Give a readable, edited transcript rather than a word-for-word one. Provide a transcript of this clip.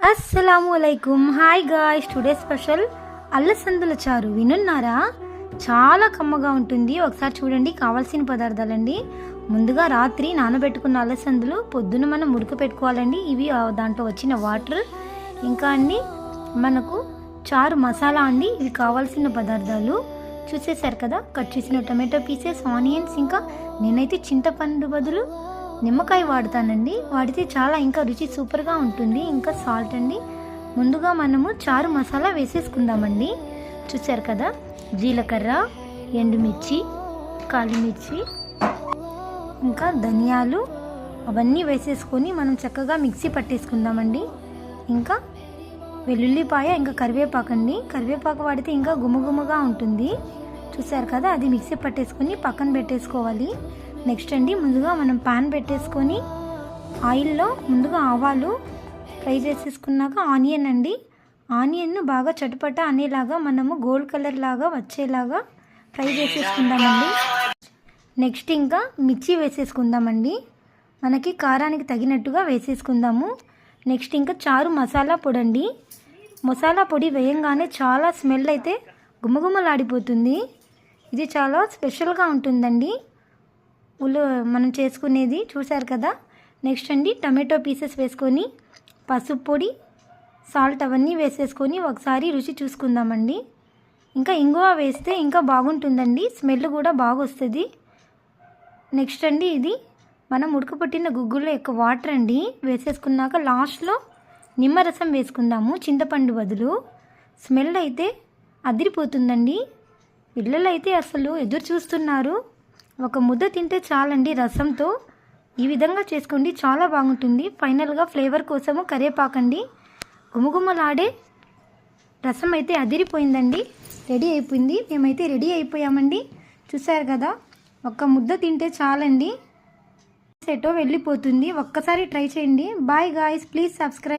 అస్సలాముఅలైకుం. Hi guys, today special అల్లసందుల చారు వినున్నారా? చాలా కమ్మగా ఉంటుంది. ఒకసారి చూడండి. కావాల్సిన పదార్థాలండి. ముందుగా రాత్రి నానబెట్టుకున్న అల్లసందులు పొద్దున మనం ఉడకపెట్టుకోవాలండి. ఇవి దాంట్లో వచ్చిన వాటర్. ఇంకా అండి మనకు చారు మసాలా అండి. ఇవి కావాల్సిన పదార్థాలు చూసేశారు కదా. కట్ చేసిన టమాటో పీసెస్, ఆనియన్స్, ఇంకా నేనైతే చింతపండు బదులు నిమ్మకాయ వాడతానండి. వాడితే చాలా ఇంకా రుచి సూపర్గా ఉంటుంది. ఇంకా సాల్ట్ అండి. ముందుగా మనము చారు మసాలా వేసేసుకుందామండి. చూసారు కదా. జీలకర్ర, ఎండుమిర్చి, కాలిమిర్చి, ఇంకా ధనియాలు అవన్నీ వేసేసుకొని మనం చక్కగా మిక్సీ పట్టేసుకుందామండి. ఇంకా వెల్లుల్లిపాయ, ఇంకా కరివేపాకండి. కరివేపాకు వాడితే ఇంకా గుమగుమగా ఉంటుంది. చూసారు కదా. అది మిక్సీ పట్టేసుకొని పక్కన పెట్టేసుకోవాలి. నెక్స్ట్ అండి ముందుగా మనం పాన్ పెట్టేసుకొని ఆయిల్లో ముందుగా ఆవాలు ఫ్రై చేసేసుకున్నాక ఆనియన్ అండి. ఆనియన్ను బాగా చటపట అనేలాగా మనము గోల్డ్ కలర్ లాగా వచ్చేలాగా ఫ్రై చేసేసుకుందామండి. నెక్స్ట్ ఇంకా మిర్చి వేసేసుకుందామండి. మనకి కారానికి తగినట్టుగా వేసేసుకుందాము. నెక్స్ట్ ఇంకా చారు మసాలా పొడి అండి. మసాలా పొడి వేయంగానే చాలా స్మెల్ అయితే గుమగుమలాడిపోతుంది. ఇది చాలా స్పెషల్గా ఉంటుందండి మనం చేసుకునేది. చూసారు కదా. నెక్స్ట్ అండి టమాటో పీసెస్ వేసుకొని పసుపు పొడి, సాల్ట్ అవన్నీ వేసేసుకొని ఒకసారి రుచి చూసుకుందామండి. ఇంకా ఇంగువ వేస్తే ఇంకా బాగుంటుందండి. స్మెల్ కూడా బాగా వస్తుంది. నెక్స్ట్ అండి ఇది మనం ఉడకపట్టిన గుగ్గుల్లో యొక్క వాటర్ అండి వేసేసుకున్నాక లాస్ట్లో నిమ్మరసం వేసుకుందాము చింతపండు బదులు. స్మెల్ అయితే అదిరిపోతుందండి. పిల్లలు అయితే అసలు ఎదురు చూస్తున్నారు. ఒక ముద్ద తింటే చాలండి రసంతో. ఈ విధంగా చేసుకోండి, చాలా బాగుంటుంది. ఫైనల్గా ఫ్లేవర్ కోసము కరివేపాకండి. గుమగుమలాడే రసం అయితే అదిరిపోయిందండి. రెడీ అయిపోయింది. మేమైతే రెడీ అయిపోయామండి. చూసారు కదా. ఒక్క ముద్ద తింటే చాలండి. సెటో వెళ్ళిపోతుంది. ఒక్కసారి ట్రై చేయండి. Bye guys, please subscribe.